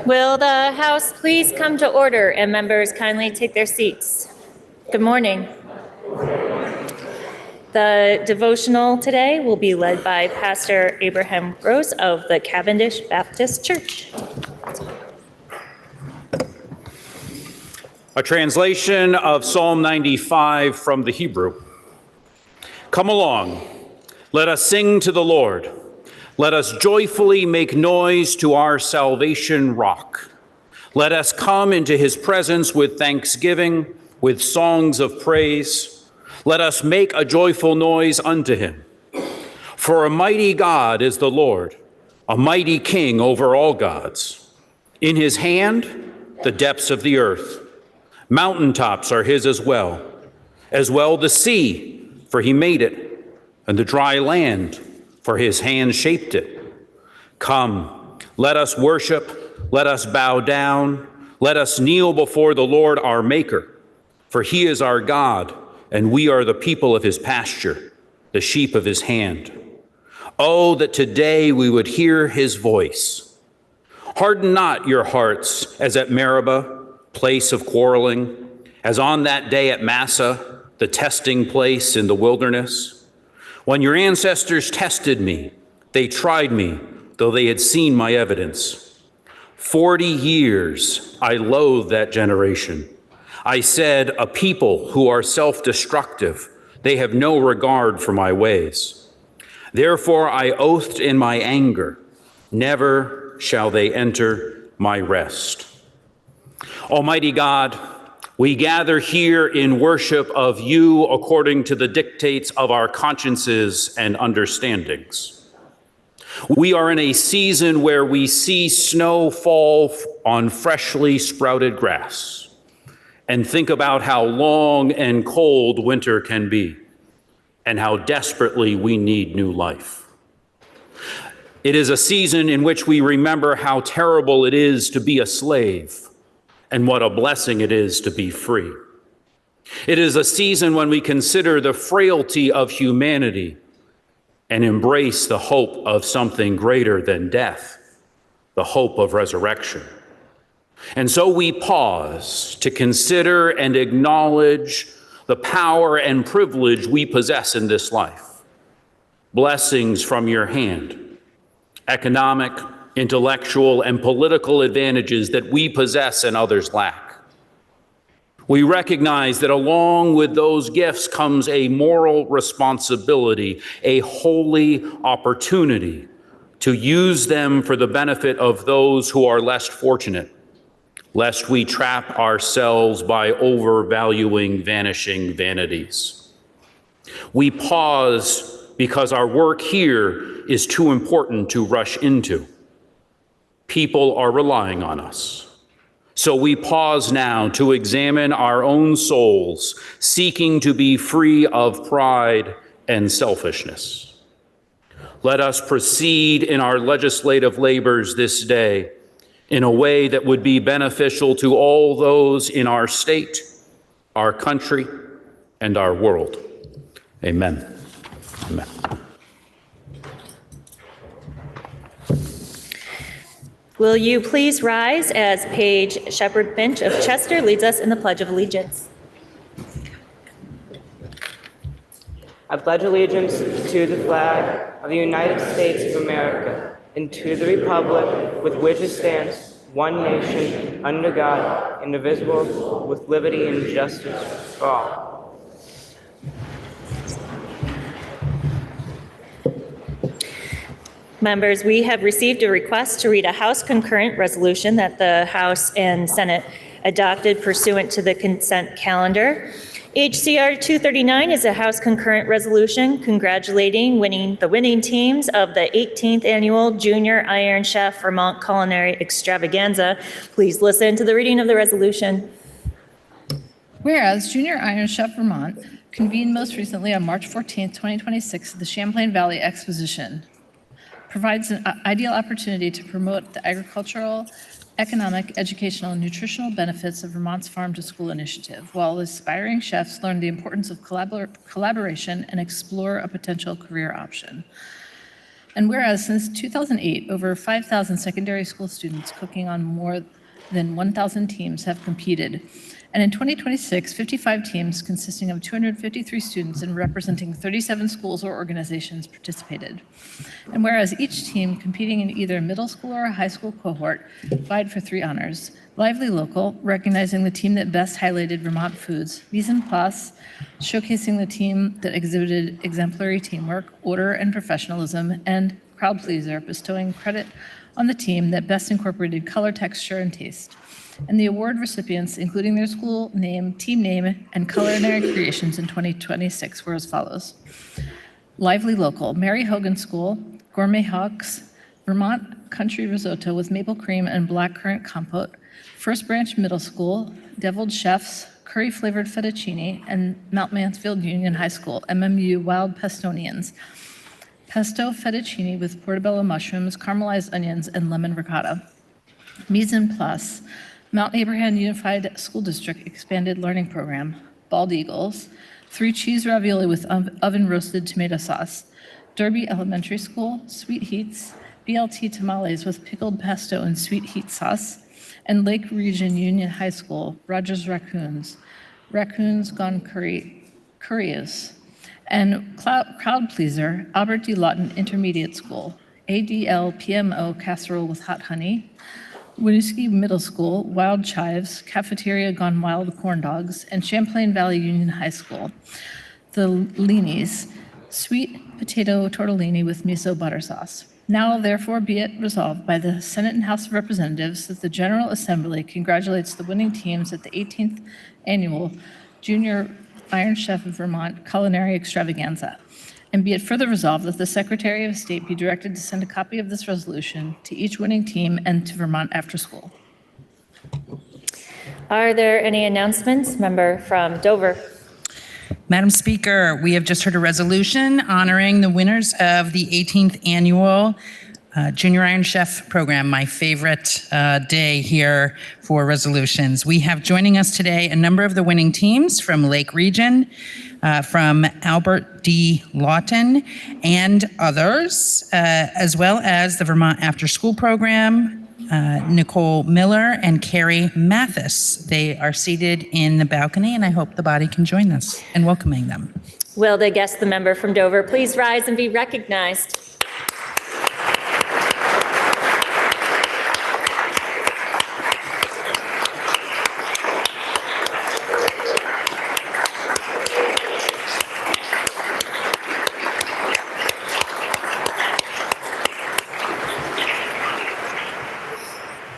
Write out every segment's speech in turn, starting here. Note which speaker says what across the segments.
Speaker 1: Will the House please come to order and members kindly take their seats? Good morning. The devotional today will be led by Pastor Abraham Rose of the Cavendish Baptist Church.
Speaker 2: A translation of Psalm 95 from the Hebrew. Come along, let us sing to the Lord. Let us joyfully make noise to our salvation rock. Let us come into his presence with thanksgiving, with songs of praise. Let us make a joyful noise unto him. For a mighty God is the Lord, a mighty King over all gods. In his hand, the depths of the earth. Mountaintops are his as well the sea, for he made it, and the dry land, for his hand shaped it. Come, let us worship, let us bow down, let us kneel before the Lord our Maker, for he is our God, and we are the people of his pasture, the sheep of his hand. Oh, that today we would hear his voice. Harden not your hearts as at Meribah, place of quarreling, as on that day at Massa, the testing place in the wilderness. When your ancestors tested me, they tried me, though they had seen my evidence. 40 years I loathed that generation. I said, a people who are self-destructive, they have no regard for my ways. Therefore I oathed in my anger, never shall they enter my rest. Almighty God, we gather here in worship of you according to the dictates of our consciences and understandings. We are in a season where we see snow fall on freshly sprouted grass and think about how long and cold winter can be and how desperately we need new life. It is a season in which we remember how terrible it is to be a slave and what a blessing it is to be free. It is a season when we consider the frailty of humanity and embrace the hope of something greater than death, the hope of resurrection. And so we pause to consider and acknowledge the power and privilege we possess in this life. Blessings from your hand, economic, intellectual, and political advantages that we possess and others lack. We recognize that along with those gifts comes a moral responsibility, a holy opportunity to use them for the benefit of those who are less fortunate, lest we trap ourselves by overvaluing vanishing vanities. We pause because our work here is too important to rush into. People are relying on us. So we pause now to examine our own souls, seeking to be free of pride and selfishness. Let us proceed in our legislative labors this day in a way that would be beneficial to all those in our state, our country, and our world. Amen. Amen.
Speaker 1: Will you please rise as Paige Shepherd Finch of Chester leads us in the Pledge of Allegiance?
Speaker 3: I pledge allegiance to the flag of the United States of America and to the republic with which it stands, one nation, under God, indivisible, with liberty and justice for all.
Speaker 1: Members, we have received a request to read a House concurrent resolution that the House and Senate adopted pursuant to the consent calendar. HCR 239 is a House concurrent resolution congratulating the winning teams of the 18th Annual Junior Iron Chef Vermont Culinary Extravaganza. Please listen to the reading of the resolution.
Speaker 4: Whereas Junior Iron Chef Vermont convened most recently on March 14, 2026 at the Champlain Valley Exposition, provides an ideal opportunity to promote the agricultural, economic, educational, and nutritional benefits of Vermont's Farm to School initiative, while aspiring chefs learn the importance of collaboration and explore a potential career option. And whereas since 2008, over 5,000 secondary school students cooking on more than 1,000 teams have competed. And in 2026, 55 teams consisting of 253 students and representing 37 schools or organizations participated. And whereas each team competing in either a middle school or a high school cohort vied for 3 honors: Lively Local, recognizing the team that best highlighted Vermont foods; Mise en Place, showcasing the team that exhibited exemplary teamwork, order, and professionalism; and Crowd Pleaser, bestowing credit on the team that best incorporated color, texture, and taste. And the award recipients, including their school name, team name, and culinary creations in 2026, were as follows: Lively Local, Mary Hogan School, Gourmet Hawks, Vermont Country Risotto with maple cream and blackcurrant compote; First Branch Middle School, Deviled Chefs, Curry Flavored Fettuccine; and Mount Mansfield Union High School, MMU Wild Pestonians, Pesto Fettuccine with portobello mushrooms, caramelized onions, and lemon ricotta. Mise en Place, Mount Abraham Unified School District Expanded Learning Program, Bald Eagles, 3 cheese ravioli with oven-roasted tomato sauce; Derby Elementary School, Sweet Heats, BLT tamales with pickled pesto and sweet heat sauce; and Lake Region Union High School, Rogers Raccoons, Raccoons Gone Curious; and Crowd Pleaser, Albert D. Lawton Intermediate School, ADL PMO Casserole with Hot Honey; Winooski Middle School, Wild Chives, Cafeteria Gone Wild Corn Dogs; and Champlain Valley Union High School, the Leanies, Sweet Potato Tortellini with Miso Butter Sauce. Now, therefore, be it resolved by the Senate and House of Representatives that the General Assembly congratulates the winning teams at the 18th Annual Junior Iron Chef of Vermont Culinary Extravaganza. And be it further resolved that the Secretary of State be directed to send a copy of this resolution to each winning team and to Vermont After School.
Speaker 1: Are there any announcements? Member from Dover.
Speaker 5: Madam Speaker, we have just heard a resolution honoring the winners of the 18th Annual Junior Iron Chef Program, my favorite day here for resolutions. We have joining us today a number of the winning teams from Lake Region, from Albert D. Lawton, and others, as well as the Vermont After School Program, Nicole Miller and Carrie Mathis. They are seated in the balcony, and I hope the body can join us in welcoming them.
Speaker 1: Will the guest, the member from Dover, please rise and be recognized?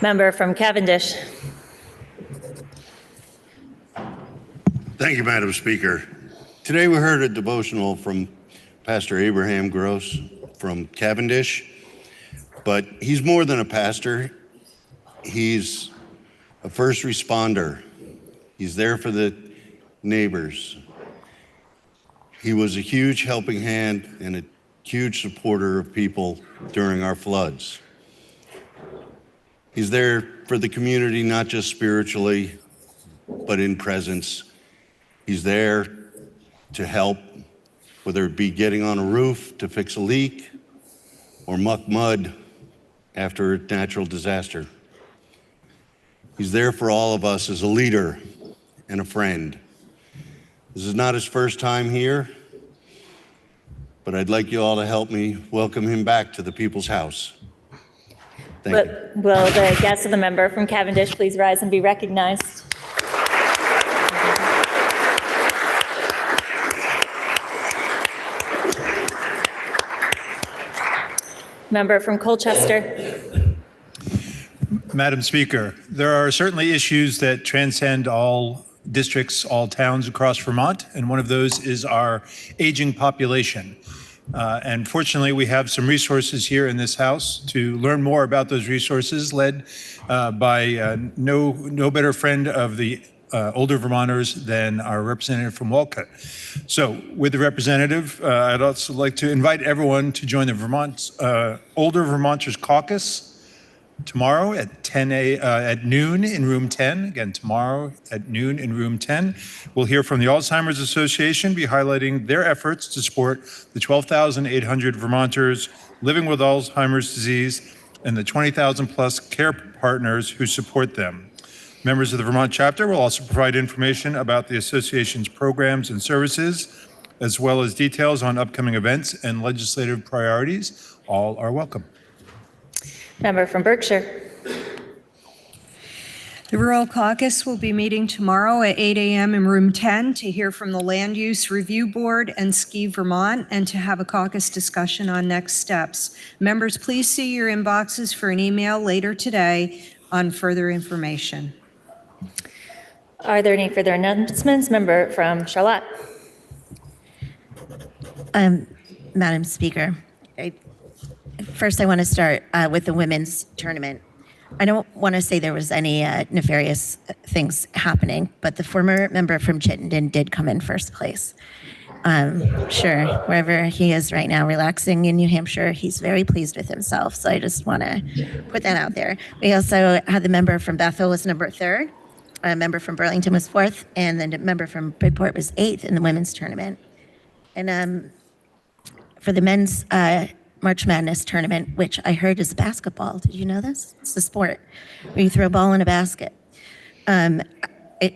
Speaker 1: Member from Cavendish.
Speaker 6: Thank you, Madam Speaker. Today we heard a devotional from Pastor Abraham Gross from Cavendish, but he's more than a pastor. He's a first responder. He's there for the neighbors. He was a huge helping hand and a huge supporter of people during our floods. He's there for the community, not just spiritually, but in presence. He's there to help, whether it be getting on a roof to fix a leak or muck mud after a natural disaster. He's there for all of us as a leader and a friend. This is not his first time here, but I'd like you all to help me welcome him back to the People's House. Thank you.
Speaker 1: Will the guest of the member from Cavendish please rise and be recognized? Member from Colchester.
Speaker 7: Madam Speaker, there are certainly issues that transcend all districts, all towns across Vermont, and one of those is our aging population. And fortunately, we have some resources here in this House to learn more about those resources, led by no better friend of the older Vermonters than our representative from Walcott. So with the representative, I'd also like to invite everyone to join the Older Vermonters Caucus tomorrow at noon in room 10. Again, tomorrow at noon in room 10. We'll hear from the Alzheimer's Association, be highlighting their efforts to support the 12,800 Vermonters living with Alzheimer's disease, and the 20,000-plus care partners who support them. Members of the Vermont chapter will also provide information about the association's programs and services, as well as details on upcoming events and legislative priorities. All are welcome.
Speaker 1: Member from Berkshire.
Speaker 8: The Rural Caucus will be meeting tomorrow at 8 a.m. in Room 10 to hear from the Land Use Review Board and Ski Vermont and to have a caucus discussion on next steps. Members, please see your inboxes for an email later today on further information.
Speaker 1: Are there any further announcements? Member from Charlotte.
Speaker 9: Madam Speaker, first I want to start with the women's tournament. I don't want to say there was any nefarious things happening, but the former member from Chittenden did come in first place. Sure, wherever he is right now, relaxing in New Hampshire, he's very pleased with himself. So I just want to put that out there. We also had the member from Bethel was number 3rd, a member from Burlington was 4th, and then the member from Bridport was 8th in the women's tournament. And for the men's March Madness tournament, which I heard is basketball. Did you know this? It's a sport where you throw a ball in a basket.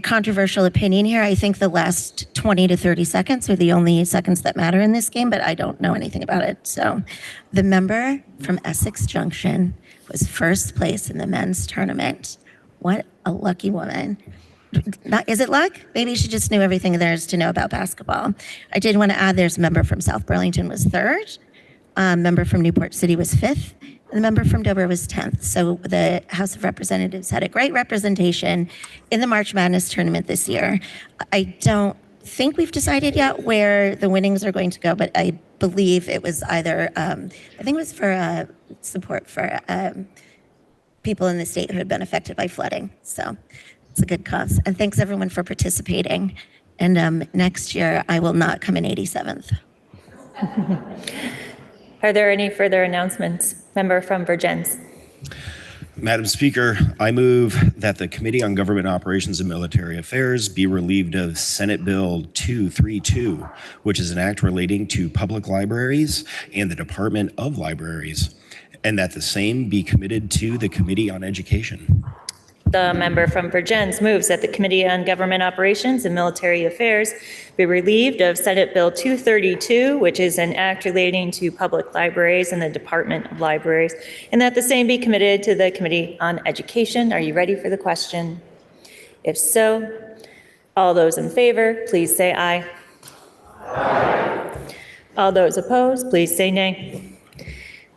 Speaker 9: Controversial opinion here. I think the last 20 to 30 seconds are the only seconds that matter in this game, but I don't know anything about it. So the member from Essex Junction was first place in the men's tournament. What a lucky woman. Is it luck? Maybe she just knew everything there is to know about basketball. I did want to add there's a member from South Burlington was 3rd. Member from Newport City was 5th, and the member from Dover was 10th. So the House of Representatives had a great representation in the March Madness tournament this year. I don't think we've decided yet where the winnings are going to go, but I believe it was either, I think it was for support for people in the state who had been affected by flooding. So it's a good cause. And thanks everyone for participating. And next year, I will not come in 87th.
Speaker 1: Are there any further announcements? Member from Vergennes.
Speaker 10: Madam Speaker, I move that the Committee on Government Operations and Military Affairs be relieved of Senate Bill 232, which is an act relating to public libraries and the Department of Libraries, and that the same be committed to the Committee on Education.
Speaker 1: The member from Vergennes moves that the Committee on Government Operations and Military Affairs be relieved of Senate Bill 232, which is an act relating to public libraries and the Department of Libraries, and that the same be committed to the Committee on Education. Are you ready for the question? If so, all those in favor, please say aye. Aye. All those opposed, please say nay.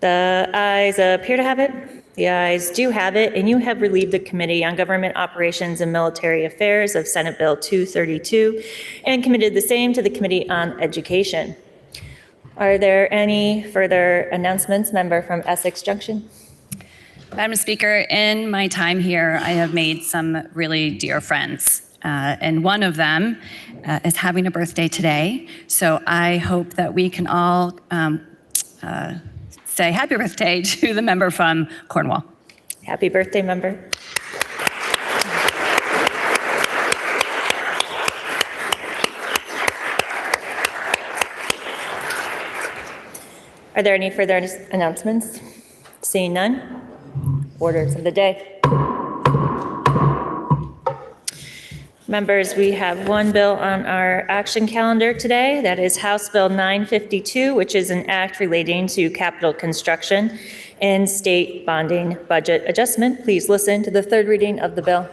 Speaker 1: The ayes appear to have it. The ayes do have it, and you have relieved the Committee on Government Operations and Military Affairs of Senate Bill 232 and committed the same to the Committee on Education. Are there any further announcements? Member from Essex Junction.
Speaker 11: Madam Speaker, in my time here, I have made some really dear friends. And one of them is having a birthday today. So I hope that we can all say happy birthday to the member from Cornwall.
Speaker 1: Happy birthday, member. Are there any further announcements? Seeing none, orders of the day. Members, we have one bill on our action calendar today. That is House Bill 952, which is an act relating to capital construction and state bonding budget adjustment. Please listen to the third reading of the bill.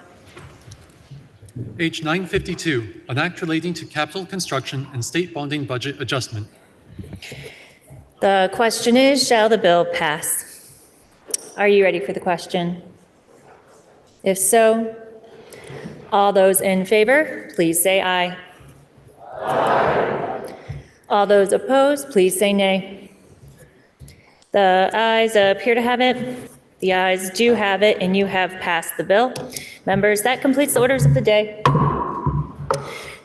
Speaker 12: H 952, an act relating to capital construction and state bonding budget adjustment.
Speaker 1: The question is, shall the bill pass? Are you ready for the question? If so, all those in favor, please say aye. Aye. All those opposed, please say nay. The ayes appear to have it. The ayes do have it, and you have passed the bill. Members, that completes the orders of the day.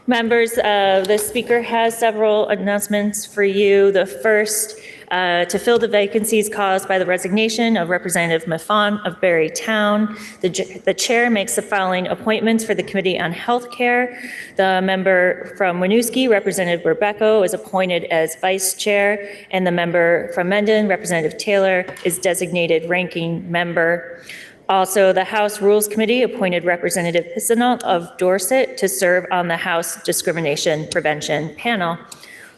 Speaker 1: Members, the Speaker has several announcements for you. The first to fill the vacancies caused by the resignation of Representative Maffon of Barry Town. The chair makes the following appointments for the Committee on Healthcare. The member from Winooski, Representative Rebecca, is appointed as vice chair, and the member from Mendon, Representative Taylor, is designated ranking member. Also, the House Rules Committee appointed Representative Pisanolt of Dorset to serve on the House Discrimination Prevention Panel.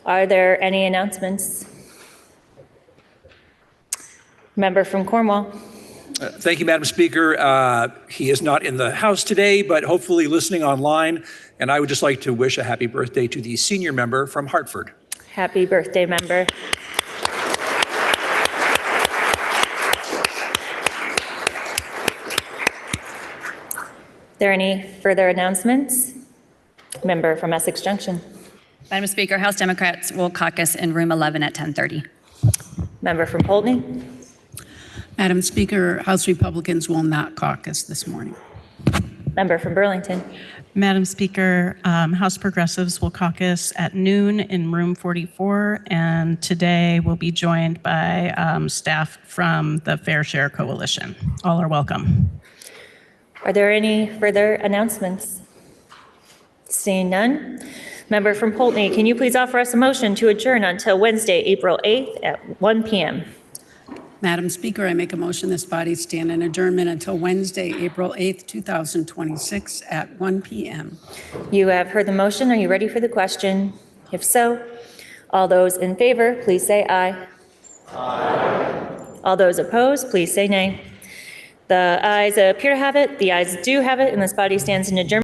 Speaker 1: Are there any announcements? Member from Cornwall.
Speaker 13: Thank you, Madam Speaker. He is not in the House today, but hopefully listening online. And I would just like to wish a happy birthday to the senior member from Hartford.
Speaker 1: Happy birthday, member. Are there any further announcements? Member from Essex Junction.
Speaker 11: Madam Speaker, House Democrats will caucus in room 11 at 10:30.
Speaker 1: Member from Poultney.
Speaker 14: Madam Speaker, House Republicans will not caucus this morning.
Speaker 1: Member from Burlington.
Speaker 15: Madam Speaker, House Progressives will caucus at noon in room 44, and today we'll be joined by staff from the Fair Share Coalition. All are welcome.
Speaker 1: Are there any further announcements? Seeing none. Member from Poultney, can you please offer us a motion to adjourn until Wednesday, April 8th at 1 p.m.?
Speaker 14: Madam Speaker, I make a motion this body stand in adjournment until Wednesday, April 8th, 2026 at 1 p.m.
Speaker 1: You have heard the motion. Are you ready for the question? If so, all those in favor, please say aye. Aye. All those opposed, please say nay. The ayes appear to have it. The ayes do have it, and this body stands in adjournment.